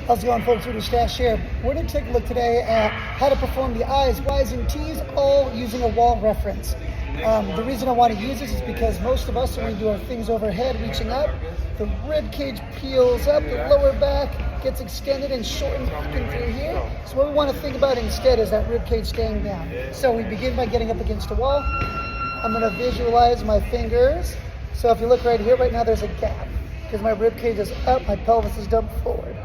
How's it going, folks? Voodoo Stache here. We're going to take a look today at how to perform the I's, Y's, and T's, all using a wall reference. The reason I want to use this is because most of us, when we do our things overhead, reaching up, the rib cage peels up, the lower back gets extended and shortened back in through here. So what we want to think about instead is that rib cage staying down. So we begin by getting up against a wall. I'm going to visualize my fingers. So if you look right here, right now there's a gap because my rib cage is up, my pelvis is dumped forward.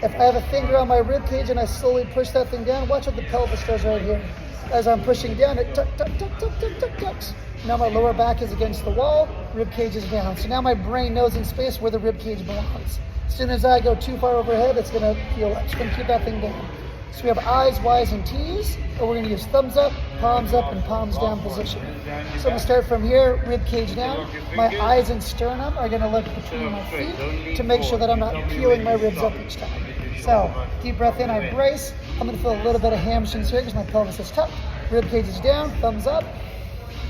If I have a finger on my rib cage and I slowly push that thing down, watch what the pelvis does right here. As I'm pushing down, it tuck, tuck, tuck, tuck, tuck, tuck, tucks. Now my lower back is against the wall, rib cage is down. So now my brain knows in space where the rib cage belongs. As soon as I go too far overhead, it's gonna peel up. It's gonna keep that thing down. So we have I's, Y's, and T's, or we're gonna use thumbs up, and palms down position. So I'm gonna start from here, rib cage down. My eyes and sternum are gonna look between my feet to make sure that I'm not peeling my ribs up each time. So deep breath in, I brace. I'm gonna feel a little bit of hamstrings here because my pelvis is tucked. Rib cage is down, thumbs up.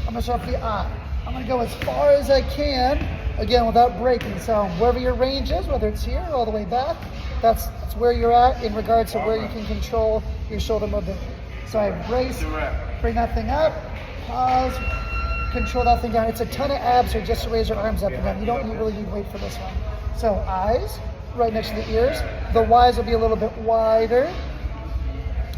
I'm gonna start with the I. I'm gonna go as far as I can, again, without breaking. So wherever your range is, whether it's here or all the way back, that's where you're at in regards to where you can control your shoulder mobility. So I brace, bring that thing up, pause, control that thing down. It's a ton of abs here just to raise your arms up and down. You don't really need weight for this one. So eyes, right next to the ears. The Y's will be a little bit wider.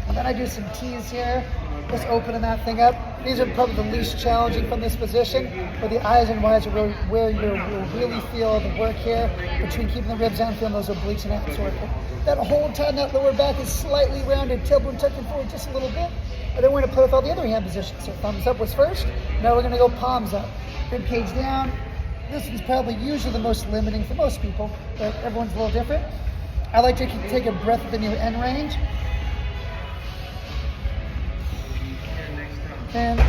And then I do some T's here, just opening that thing up. These are probably the least challenging from this position, but the I's and Y's are really where you'll really feel the work here between keeping the ribs down, feeling those obliques and abs working. That whole time that lower back is slightly rounded, tailbone tucking forward just a little bit. And then we're gonna play with all the other hand positions. So thumbs up was first. Now we're gonna go palms up. Rib cage down. This is probably usually the most limiting for most people, but everyone's a little different. I like to take a breath within your end range. And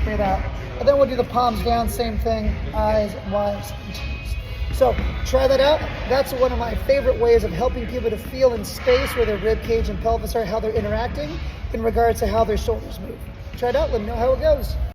breathe out. And then we'll do the palms down, same thing, I's, Y's, and T's. So try that out. That's one of my favorite ways of helping people to feel in space where their rib cage and pelvis are, how they're interacting in regards to how their shoulders move. Try it out, let me know how it goes.